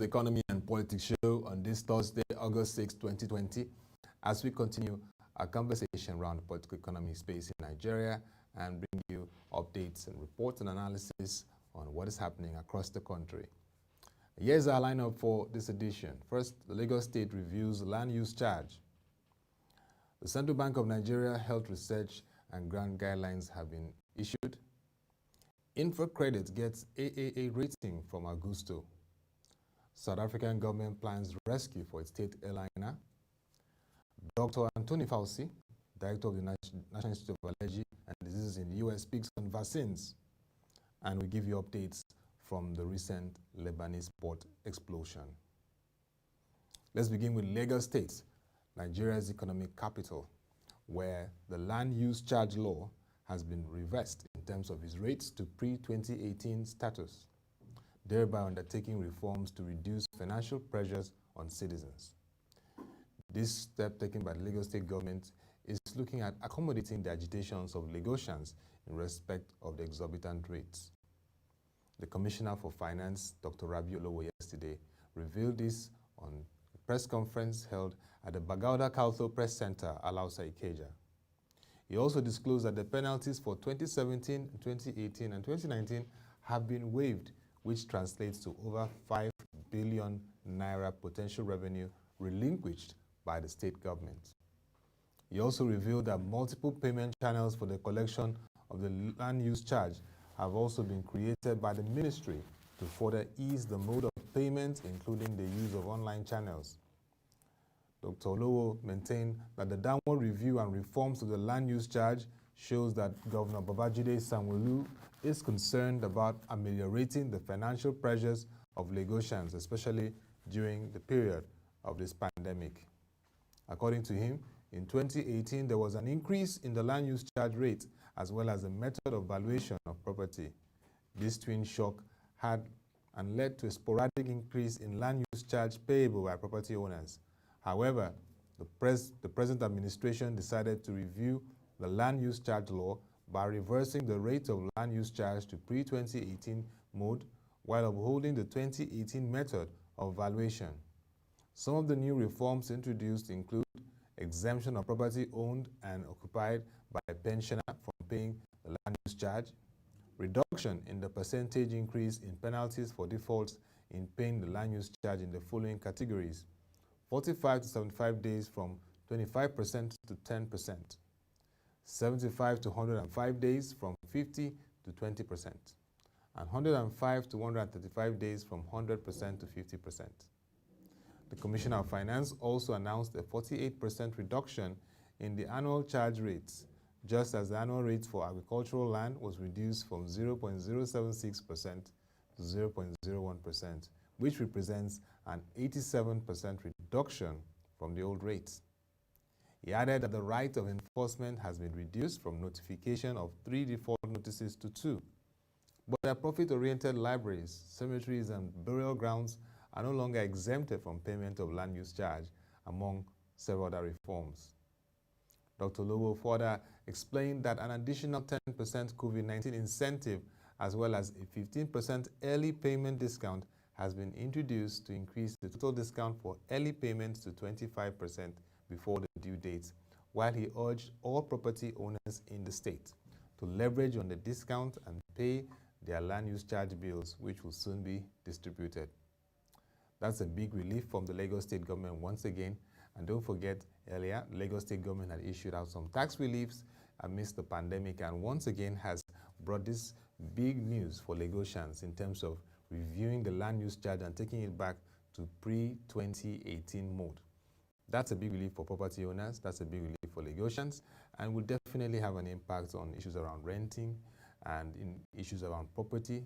Economy and Politics Show on this Thursday, August 6, 2020, as we continue our conversation around the political economy space in Nigeria and bring you updates and reports and analysis on what is happening across the country. Here's our lineup for this edition. First, the Lagos State reviews land use charge. The Central Bank of Nigeria Health Research and Grant Guidelines have been issued. InfraCredit gets AAA rating from Augusto. South African government plans rescue for its state airliner. Dr. Anthony Fauci, Director of the National Institute of Allergy and Diseases in the U.S., speaks on vaccines. And we give you updates from the recent Lebanese port explosion. Let's begin with Lagos State, Nigeria's economic capital, where the land use charge law has been reversed in terms of its rates to pre-2018 status, thereby undertaking reforms to reduce financial pressures on citizens. This step taken by the Lagos State government is looking at accommodating the agitations of Lagosians in respect of the exorbitant rates. The Commissioner for Finance, Dr. Rabi Olowo, yesterday revealed this on a press conference held at the Bagauda Kaltho Press Center, Alausa Ikeja. He also disclosed that the penalties for 2017, 2018, and 2019 have been waived, which translates to over 5 billion naira potential revenue relinquished by the state government. He also revealed that multiple payment channels for the collection of the land use charge have also been created by the ministry to further ease the mode of payment, including the use of online channels. Dr. Olowo maintained that the downward review and reforms to the land use charge shows that Governor Babajide Sanwo-Olu is concerned about ameliorating the financial pressures of Lagosians, especially during the period of this pandemic. According to him, in 2018, there was an increase in the land use charge rate as well as the method of valuation of property. This twin shock had and led to a sporadic increase in land use charge payable by property owners. However, the present administration decided to review the land use charge law by reversing the rate of land use charge to pre-2018 mode while upholding the 2018 method of valuation. Some of the new reforms introduced include exemption of property owned and occupied by a pensioner from paying the land use charge, reduction in the percentage increase in penalties for defaults in paying the land use charge in the following categories: 45 to 75 days from 25% to 10%, 75 to 105 days from 50 to 20%, and 105 to 135 days from 100% to 50%. The Commissioner of Finance also announced a 48% reduction in the annual charge rates, just as the annual rate for agricultural land was reduced from 0.076% to 0.01%, which represents an 87% reduction from the old rates. He added that the right of enforcement has been reduced from notification of 3 default notices to 2. But that profit-oriented libraries, cemeteries, and burial grounds are no longer exempted from payment of land use charge, among several other reforms. Dr. Olowo further explained that an additional 10% COVID-19 incentive as well as a 15% early payment discount has been introduced to increase the total discount for early payments to 25% before the due dates, while he urged all property owners in the state to leverage on the discount and pay their land use charge bills, which will soon be distributed. That's a big relief from the Lagos State government once again. And don't forget, earlier, the Lagos State government had issued out some tax reliefs amidst the pandemic and once again has brought this big news for Lagosians in terms of reviewing the land use charge and taking it back to pre-2018 mode. That's a big relief for property owners, that's a big relief for Lagosians, and will definitely have an impact on issues around renting and in issues around property.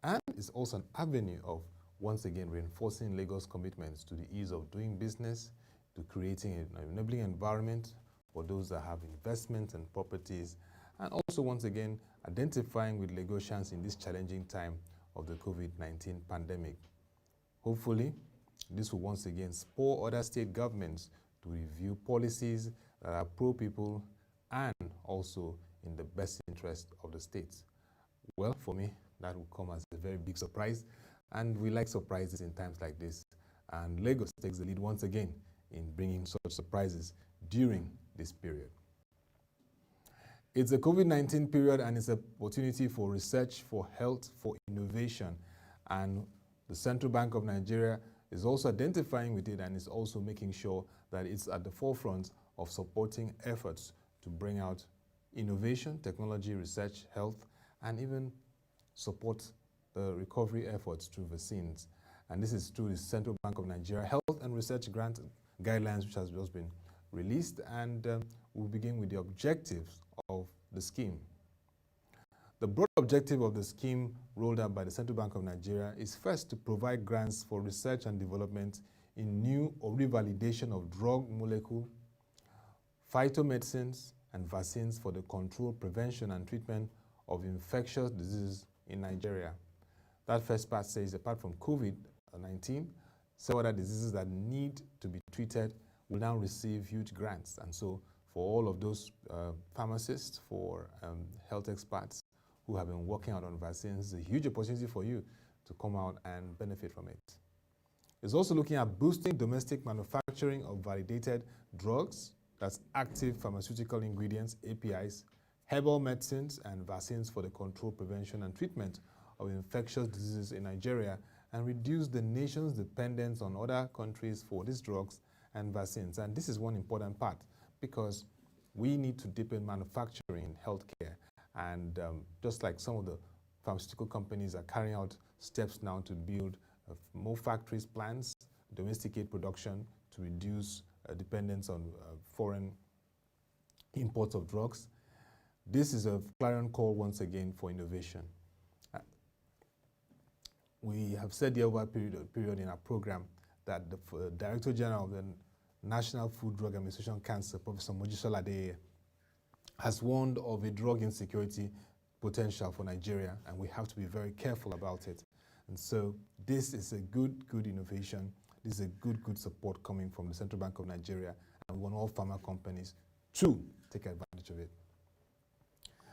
And it's also an avenue of once again reinforcing Lagos' commitments to the ease of doing business, to creating an enabling environment for those that have investments and properties, and also once again identifying with Lagosians in this challenging time of the COVID-19 pandemic. Hopefully, this will once again spur other state governments to review policies that are pro-people and also in the best interest of the states. Well, for me, that will come as a very big surprise. And we like surprises in times like this. And Lagos takes the lead once again in bringing such surprises during this period. It's a COVID-19 period, and it's an opportunity for research, for health, for innovation. And the Central Bank of Nigeria is also identifying with it and is also making sure that it's at the forefront of supporting efforts to bring out innovation, technology, research, health, and even support the recovery efforts through vaccines. And this is through the Central Bank of Nigeria Health and Research Grant Guidelines, which has just been released, and we'll begin with the objectives of the scheme. The broad objective of the scheme rolled out by the Central Bank of Nigeria is first to provide grants for research and development in new or revalidation of drug molecule, phytomedicines, and vaccines for the control, prevention, and treatment of infectious diseases in Nigeria. That first part says, apart from COVID-19, several other diseases that need to be treated will now receive huge grants. And so for all of those pharmacists, for health experts who have been working out on vaccines, it's a huge opportunity for you to come out and benefit from it. It's also looking at boosting domestic manufacturing of validated drugs, that's active pharmaceutical ingredients, APIs, herbal medicines, and vaccines for the control, prevention, and treatment of infectious diseases in Nigeria, and reduce the nation's dependence on other countries for these drugs and vaccines. And this is one important part, because we need to deepen manufacturing in healthcare. And just like some of the pharmaceutical companies are carrying out steps now to build more factories, plants, domesticate production to reduce dependence on foreign imports of drugs. This is a clarion call once again for innovation. We have said the over period in our program that the Director General of the National Food Drug Administration Council, Professor Mojisola Adeyeye, has warned of a drug insecurity potential for Nigeria, and we have to be very careful about it. And so this is a good innovation. This is a good support coming from the Central Bank of Nigeria, and we want all pharma companies to take advantage of it.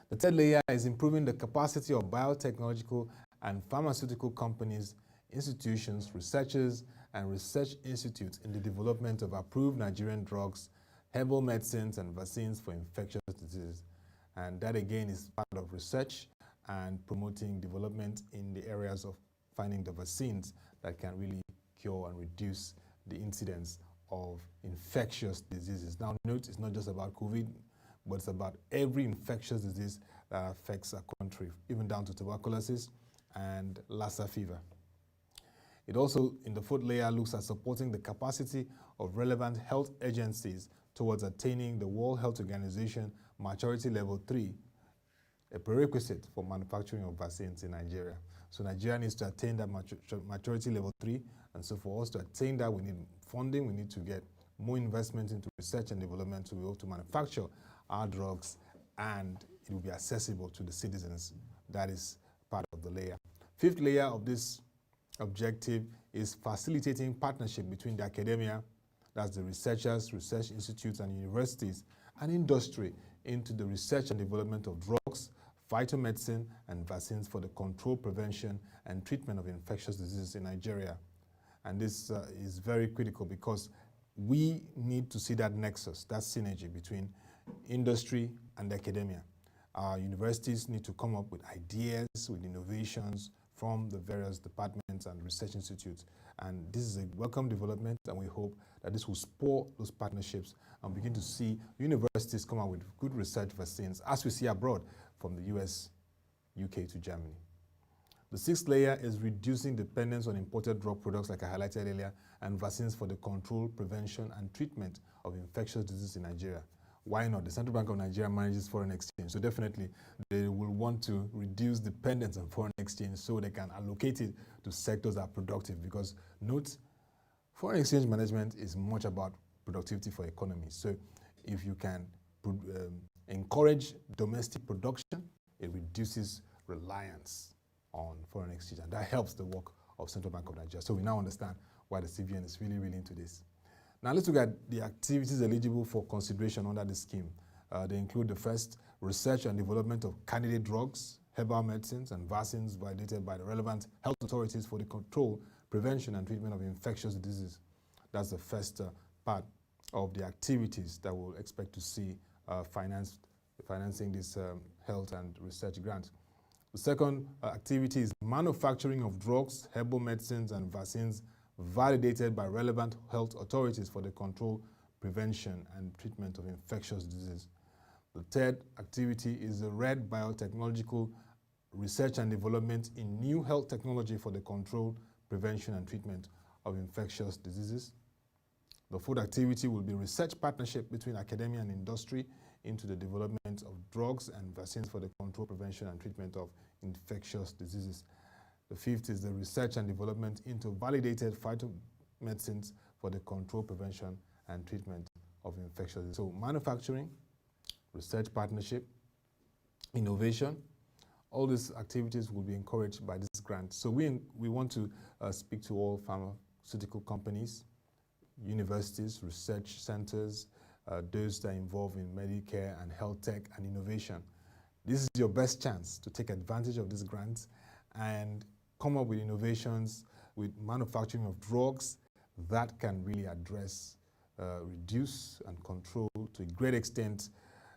The third layer is improving the capacity of biotechnological and pharmaceutical companies, institutions, researchers, and research institutes in the development of approved Nigerian drugs, herbal medicines, and vaccines for infectious diseases. And that again is part of research and promoting development in the areas of finding the vaccines that can really cure and reduce the incidence of infectious diseases. Now note, it's not just about COVID, but it's about every infectious disease that affects our country, even down to tuberculosis and Lassa fever. It also, in the fourth layer, looks at supporting the capacity of relevant health agencies towards attaining the World Health Organization Maturity Level 3, a prerequisite for manufacturing of vaccines in Nigeria. So Nigeria needs to attain that maturity level 3, and so for us to attain that, we need funding, we need to get more investment into research and development to be able to manufacture our drugs, and it will be accessible to the citizens. That is part of the layer. Fifth layer of this objective is facilitating partnership between the academia, that's the researchers, research institutes, and universities, and industry into the research and development of drugs, phytomedicine, and vaccines for the control, prevention, and treatment of infectious diseases in Nigeria. And this is very critical because we need to see that nexus, that synergy between industry and academia. Our universities need to come up with ideas, with innovations from the various departments and research institutes. And this is a welcome development, and we hope that this will spur those partnerships and begin to see universities come out with good research vaccines, as we see abroad from the US, UK to Germany. The sixth layer is reducing dependence on imported drug products, like I highlighted earlier, and vaccines for the control, prevention, and treatment of infectious diseases in Nigeria. Why not? The Central Bank of Nigeria manages foreign exchange, so definitely they will want to reduce dependence on foreign exchange so they can allocate it to sectors that are productive, because note, foreign exchange management is much about productivity for economies. So if you can encourage domestic production, it reduces reliance on foreign exchange, and that helps the work of Central Bank of Nigeria. So we now understand why the CBN is really into this. Now let's look at the activities eligible for consideration under the scheme. They include the first, research and development of candidate drugs, herbal medicines, and vaccines validated by the relevant health authorities for the control, prevention, and treatment of infectious diseases. That's the first part of the activities that we'll expect to see financing this health and research grant. The second activity is manufacturing of drugs, herbal medicines, and vaccines validated by relevant health authorities for the control, prevention, and treatment of infectious diseases. The third activity is the red biotechnological research and development in new health technology for the control, prevention, and treatment of infectious diseases. The fourth activity will be research partnership between academia and industry into the development of drugs and vaccines for the control, prevention, and treatment of infectious diseases. The fifth is the research and development into validated phytomedicines for the control, prevention, and treatment of infectious diseases. So manufacturing, research partnership, innovation, all these activities will be encouraged by this grant. So we want to speak to all pharmaceutical companies, universities, research centers, those that are involved in Medicare and health tech and innovation. This is your best chance to take advantage of this grant and come up with innovations with manufacturing of drugs that can really address, reduce, and control to a great extent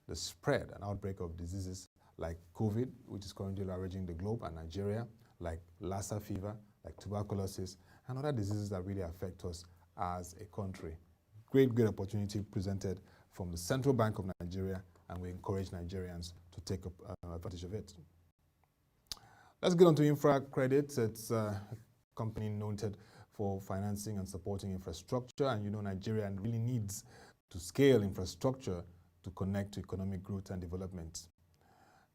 the spread and outbreak of diseases like COVID, which is currently ravaging the globe and Nigeria, like Lassa fever, like tuberculosis, and other diseases that really affect us as a country. Great opportunity presented from the Central Bank of Nigeria, and we encourage Nigerians to take advantage of it. Let's get on to infra credit. It's a company noted for financing and supporting infrastructure, and you know Nigeria really needs to scale infrastructure to connect to economic growth and development.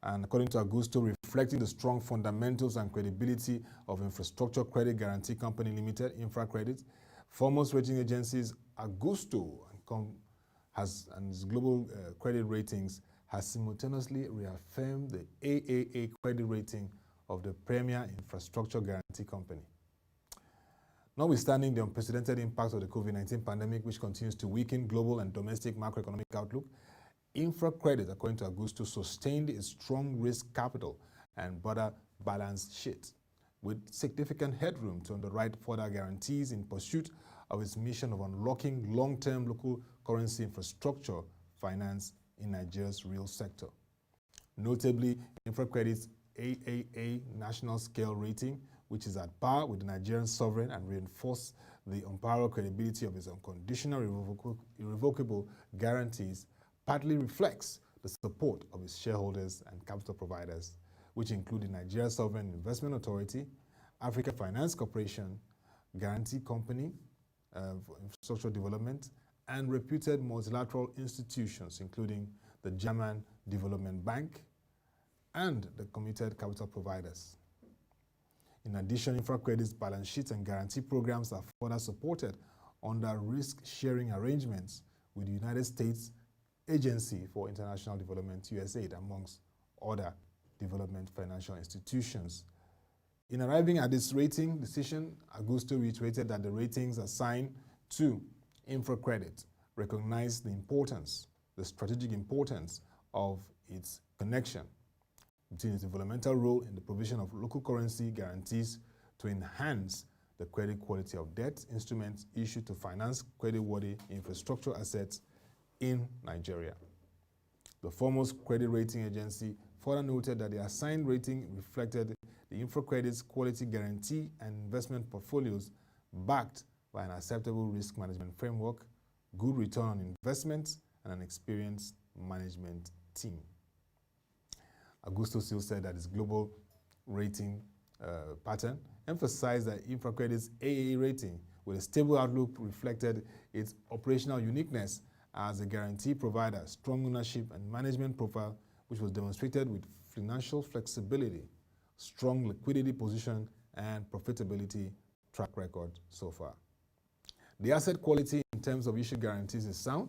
And according to Augusto, reflecting the strong fundamentals and credibility of Infrastructure Credit Guarantee Company Limited, InfraCredit, foremost rating agencies Augusto and its global credit ratings has simultaneously reaffirmed the AAA credit rating of the premier infrastructure guarantee company. Notwithstanding the unprecedented impact of the COVID-19 pandemic, which continues to weaken global and domestic macroeconomic outlook, InfraCredit, according to Augusto, sustained its strong risk capital and broader balance sheet, with significant headroom to underwrite further guarantees in pursuit of its mission of unlocking long-term local currency infrastructure finance in Nigeria's real sector. Notably, InfraCredit's AAA national scale rating, which is at par with the Nigerian sovereign and reinforce the unparalleled credibility of its unconditional irrevocable guarantees, partly reflects the support of its shareholders and capital providers, which include the Nigeria Sovereign Investment Authority, Africa Finance Corporation, Guarantee Company for Infrastructure Development, and reputed multilateral institutions, including the German Development Bank and the committed capital providers. In addition, InfraCredit's balance sheet and guarantee programs are further supported under risk-sharing arrangements with the United States Agency for International Development, USAID, amongst other development financial institutions. In arriving at this rating decision, Augusto reiterated that the ratings assigned to InfraCredit recognize the strategic importance of its connection between its developmental role in the provision of local currency guarantees to enhance the credit quality of debt instruments issued to finance creditworthy infrastructure assets in Nigeria. The foremost credit rating agency further noted that the assigned rating reflected the InfraCredit's quality guarantee and investment portfolios backed by an acceptable risk management framework, good return on investment, and an experienced management team. Augusto still said that its global rating pattern emphasized that InfraCredit's AAA rating with a stable outlook reflected its operational uniqueness as a guarantee provider, strong ownership and management profile, which was demonstrated with financial flexibility, strong liquidity position, and profitability track record so far. The asset quality in terms of issued guarantees is sound,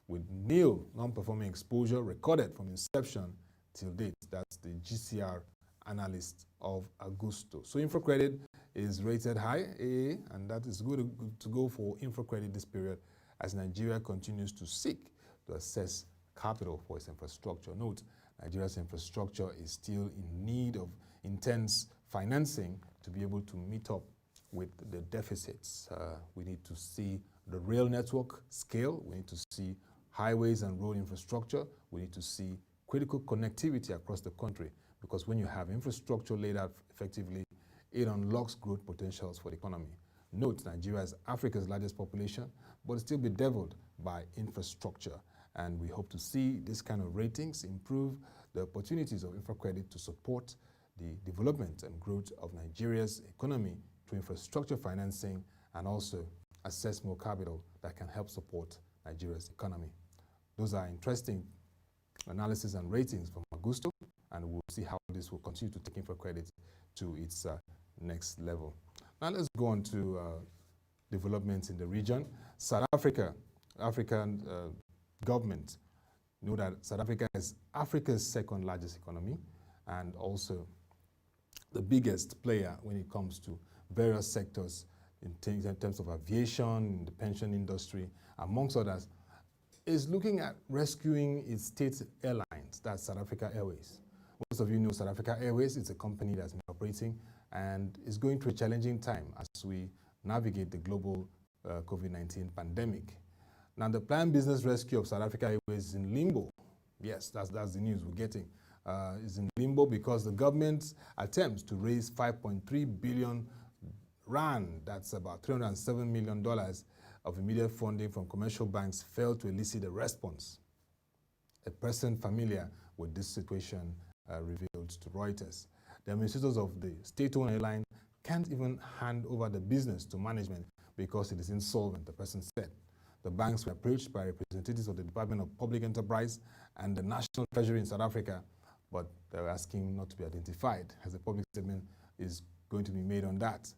with nil non-performing exposure recorded from inception till date. That's the GCR analyst of Augusto. So InfraCredit is rated high, AA, and that is good to go for InfraCredit this period as Nigeria continues to seek to assess capital for its infrastructure. Note Nigeria's infrastructure is still in need of intense financing to be able to meet up with the deficits. We need to see the rail network scale. We need to see highways and road infrastructure. We need to see critical connectivity across the country, because when you have infrastructure laid out effectively, it unlocks growth potentials for the economy. Note, Nigeria is Africa's largest population, but it's still bedeviled by infrastructure. And we hope to see this kind of ratings improve the opportunities of infracredit to support the development and growth of Nigeria's economy through infrastructure financing, and also access more capital that can help support Nigeria's economy. Those are interesting analysis and ratings from Augusto, and we'll see how this will continue to take infracredit to its next level. Now let's go on to developments in the region. South Africa, African government know that South Africa is Africa's second largest economy and also the biggest player when it comes to various sectors in terms of aviation, the pension industry, amongst others, is looking at rescuing its state airlines, that's South Africa Airways. Most of you know South Africa Airways is a company that's been operating and is going through a challenging time as we navigate the global COVID-19 pandemic. Now, the planned business rescue of South Africa Airways is in limbo. Yes, that's the news we're getting. Is in limbo because the government's attempts to raise 5.3 billion rand, that's about $307 million of immediate funding from commercial banks, failed to elicit a response. A person familiar with this situation revealed to Reuters. The administrators of the state-owned airline can't even hand over the business to management because it is insolvent, the person said. The banks were approached by representatives of the Department of Public Enterprise and the National Treasury in South Africa, but they were asking not to be identified, as a public statement is going to be made on that.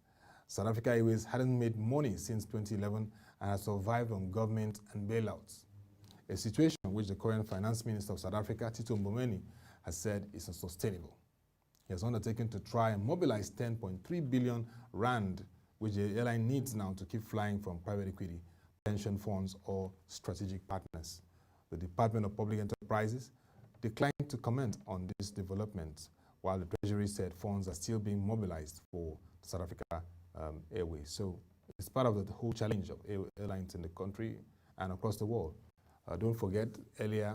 South Africa Airways hadn't made money since 2011 and has survived on government and bailouts, a situation which the current Finance Minister of South Africa, Tito Mboweni, has said is unsustainable. He has undertaken to try and mobilize 10.3 billion rand, which the airline needs now to keep flying from private equity, pension funds, or strategic partners. The Department of Public Enterprises declined to comment on this development, while the Treasury said funds are still being mobilized for South Africa Airways. So it's part of the whole challenge of airlines in the country and across the world. Don't forget, earlier,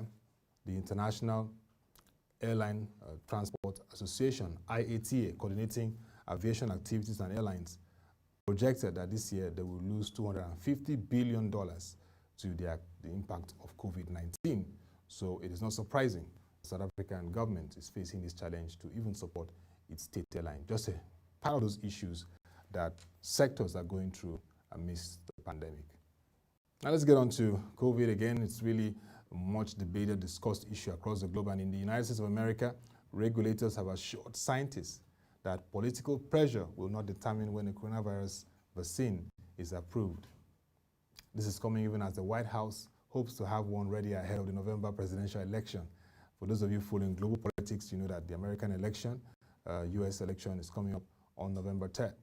the International Airline Transport Association, IATA, coordinating aviation activities and airlines, projected that this year they will lose $250 billion to the impact of COVID-19. So it is not surprising the South African government is facing this challenge to even support its state airline. Just a part of those issues that sectors are going through amidst the pandemic. Now let's get on to COVID again. It's really a much debated, discussed issue across the globe, and in the United States of America, regulators have assured scientists that political pressure will not determine when a coronavirus vaccine is approved. This is coming even as the White House hopes to have one ready ahead of the November presidential election. For those of you following global politics, you know that the American election, US election, is coming up on November 10th.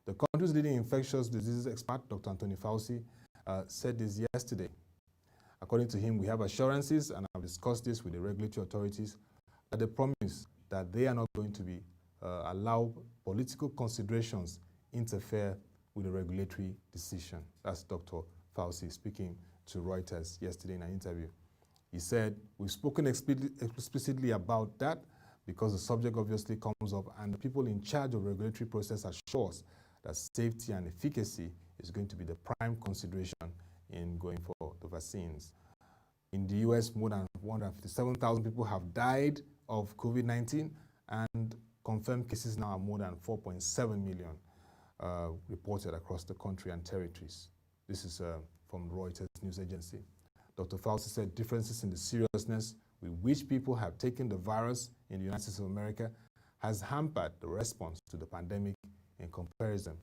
The country's leading infectious diseases expert, Dr. Anthony Fauci, said this yesterday. According to him, we have assurances, and I've discussed this with the regulatory authorities, that they promise that they are not going to be allow political considerations interfere with the regulatory decision. That's Dr. Fauci speaking to Reuters yesterday in an interview. He said, we've spoken explicitly about that because the subject obviously comes up, and the people in charge of regulatory process assure us that safety and efficacy is going to be the prime consideration in going for the vaccines. In the US, more than 157,000 people have died of COVID-19, and confirmed cases now are more than 4.7 million reported across the country and territories. This is from Reuters news agency. Dr. Fauci said differences in the seriousness with which people have taken the virus in the United States of America has hampered the response to the pandemic in comparison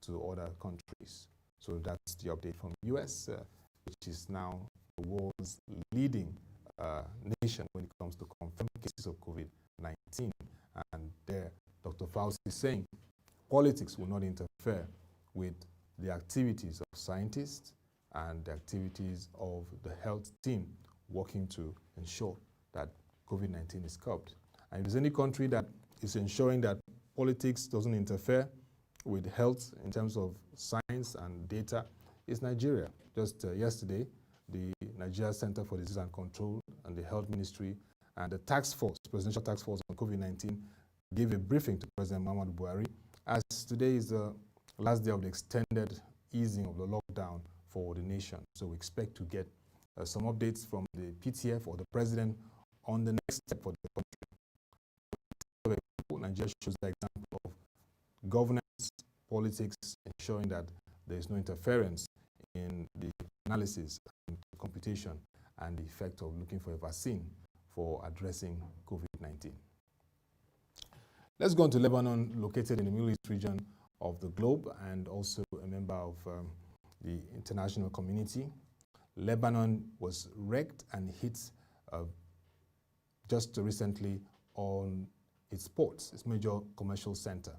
to other countries. So that's the update from the US, which is now the world's leading nation when it comes to confirmed cases of COVID-19. And there, Dr. Fauci is saying politics will not interfere with the activities of scientists and the activities of the health team working to ensure that COVID-19 is curbed. And if there's any country that is ensuring that politics doesn't interfere with health in terms of science and data, it's Nigeria. Just yesterday, the Nigeria Center for Disease and Control and the Health Ministry and the task force, Presidential Task Force on COVID-19, gave a briefing to President Muhammadu Buhari, as today is the last day of the extended easing of the lockdown for the nation. So we expect to get some updates from the PTF or the President on the next step for the country. Nigeria shows the example of governance, politics, ensuring that there is no interference in the analysis and computation and the effect of looking for a vaccine for addressing COVID-19. Let's go on to Lebanon, located in the Middle East region of the globe and also a member of the international community. Lebanon was wrecked and hit just recently on its ports, its major commercial center.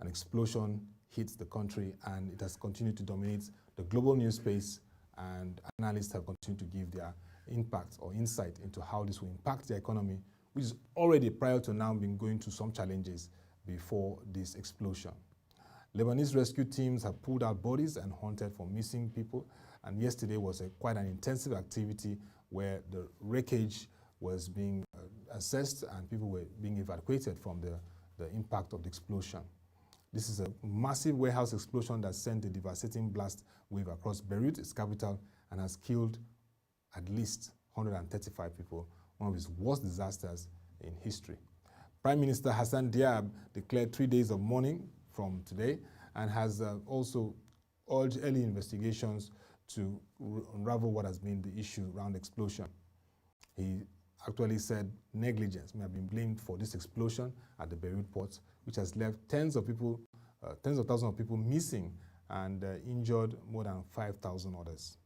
An explosion hit the country and it has continued to dominate the global news space, and analysts have continued to give their impact or insight into how this will impact the economy, which is already prior to now been going through some challenges before this explosion. Lebanese rescue teams have pulled out bodies and hunted for missing people, and yesterday was quite an intensive activity where the wreckage was being assessed and people were being evacuated from the impact of the explosion. This is a massive warehouse explosion that sent a devastating blast wave across Beirut, its capital, and has killed at least 135 people, one of its worst disasters in history. Prime Minister Hassan Diab declared 3 days of mourning from today and has also urged early investigations to unravel what has been the issue around the explosion. He actually said negligence may have been blamed for this explosion at the Beirut port, which has left tens of thousands of people missing and injured more than 5,000 others.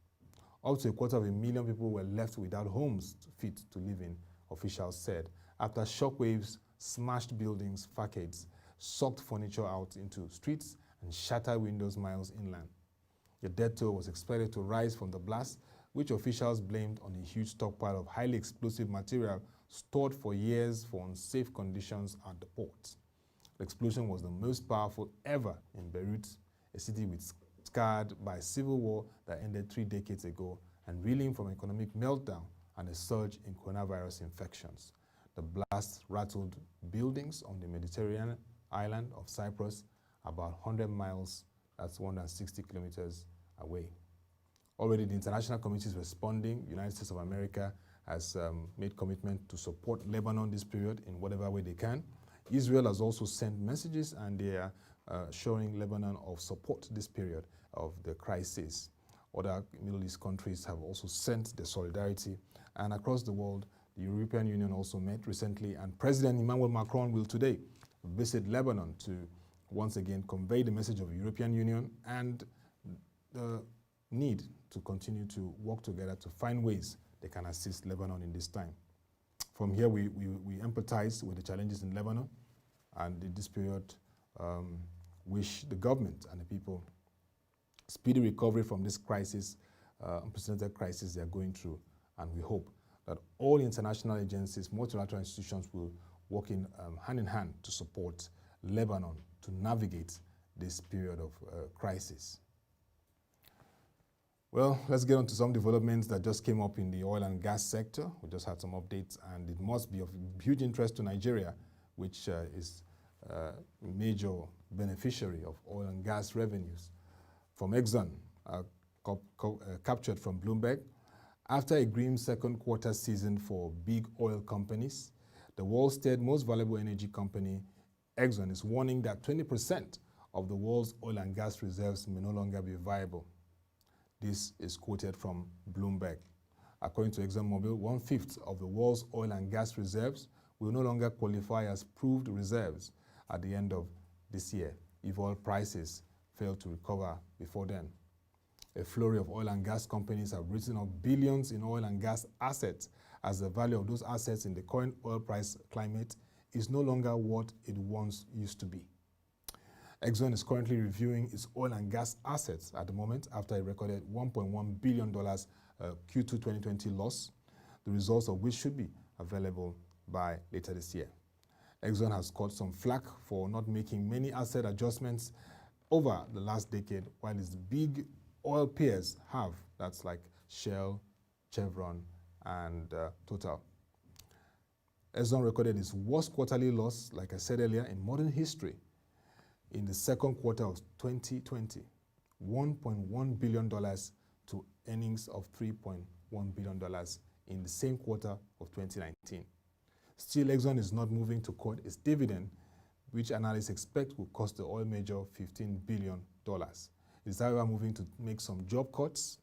Up to 250,000 people were left without homes fit to live in, officials said, after shockwaves smashed buildings, facades, sucked furniture out into streets, and shattered windows miles inland. The death toll was expected to rise from the blast, which officials blamed on a huge stockpile of highly explosive material stored for years for unsafe conditions at the port. The explosion was the most powerful ever in Beirut, a city scarred by a civil war that ended 3 decades ago and reeling from economic meltdown and a surge in coronavirus infections. The blast rattled buildings on the Mediterranean island of Cyprus, about 100 miles, that's 160 kilometers away. Already the international community is responding. The United States of America has made commitment to support Lebanon this period in whatever way they can. Israel has also sent messages and they are showing Lebanon of support this period of the crisis. Other Middle East countries have also sent their solidarity, and across the world, the European Union also met recently, and President Emmanuel Macron will today visit Lebanon to once again convey the message of the European Union and the need to continue to work together to find ways they can assist Lebanon in this time. From here, we empathize with the challenges in Lebanon, and in this period, wish the government and the people speedy recovery from this crisis, unprecedented crisis they are going through, and we hope that all international agencies, multilateral institutions will work hand in hand to support Lebanon to navigate this period of crisis. Well, let's get on to some developments that just came up in the oil and gas sector. We just had some updates, and it must be of huge interest to Nigeria, which is a major beneficiary of oil and gas revenues. From Exxon, captured from Bloomberg, after a grim second quarter season for big oil companies, the world's third most valuable energy company, Exxon, is warning that 20% of the world's oil and gas reserves may no longer be viable. This is quoted from Bloomberg. According to ExxonMobil, 1/5 of the world's oil and gas reserves will no longer qualify as proved reserves at the end of this year if oil prices fail to recover before then. A flurry of oil and gas companies have written off billions in oil and gas assets, as the value of those assets in the current oil price climate is no longer what it once used to be. Exxon is currently reviewing its oil and gas assets at the moment after a recorded $1.1 billion Q2 2020 loss, the results of which should be available by later this year. Exxon has caught some flack for not making many asset adjustments over the last decade, while its big oil peers have. That's like Shell, Chevron, and Total. Exxon recorded its worst quarterly loss, like I said earlier, in modern history in the second quarter of 2020, $1.1 billion to earnings of $3.1 billion in the same quarter of 2019. Still, Exxon is not moving to cut its dividend, which analysts expect will cost the oil major $15 billion. It is, however, moving to make some job cuts.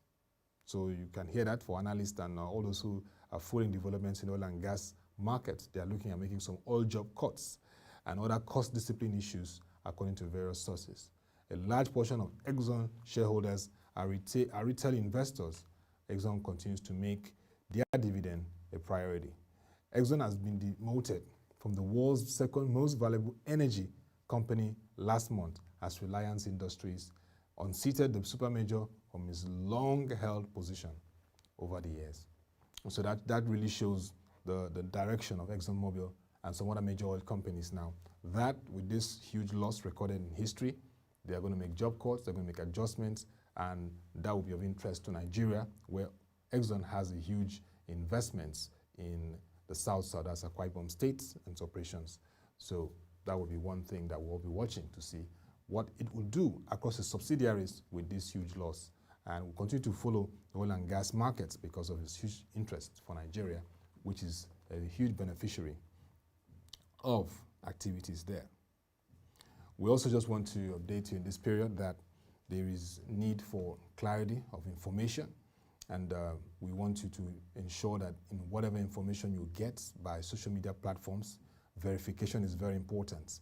So you can hear that for analysts and all those who are following developments in oil and gas markets. They are looking at making some oil job cuts and other cost discipline issues, according to various sources. A large portion of Exxon shareholders are retail investors. Exxon continues to make their dividend a priority. Exxon has been demoted from the world's second most valuable energy company last month as Reliance Industries unseated the supermajor from his long-held position over the years. So that really shows the direction of ExxonMobil and some other major oil companies now. That, with this huge loss recorded in history, they are going to make job cuts, they're going to make adjustments, and that will be of interest to Nigeria, where Exxon has a huge investments in the South Akwa Ibom State and its operations. So that will be one thing that we'll be watching to see what it will do across its subsidiaries with this huge loss. And we'll continue to follow the oil and gas markets because of its huge interest for Nigeria, which is a huge beneficiary of activities there. We also just want to update you in this period that there is need for clarity of information, and we want you to ensure that in whatever information you get by social media platforms, verification is very important,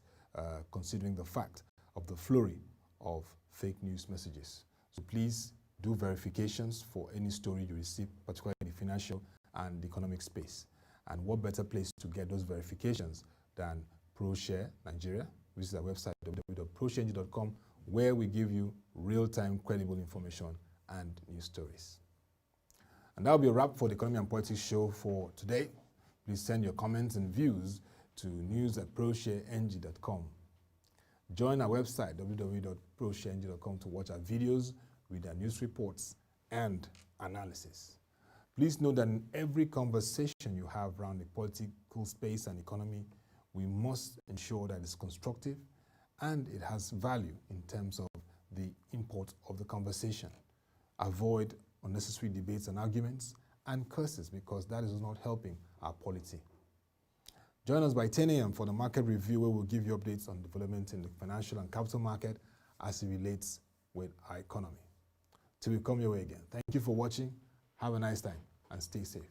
considering the fact of the flurry of fake news messages. So please do verifications for any story you receive, particularly in the financial and economic space. And what better place to get those verifications than ProShare Nigeria, which is our website, www.proshareng.com, where we give you real-time credible information and news stories. And that will be a wrap for the Economy and Politics show for today. Please send your comments and views to news@proshareng.com. Join our website, www.proshareng.com, to watch our videos, read our news reports, and analysis. Please know that in every conversation you have around the political space and economy, we must ensure that it's constructive and it has value in terms of the import of the conversation. Avoid unnecessary debates and arguments and curses, because that is not helping our polity. Join us by 10 a.m. for the market review, where we'll give you updates on developments in the financial and capital market as it relates with our economy. Till we come your way again. Thank you for watching. Have a nice time and stay safe.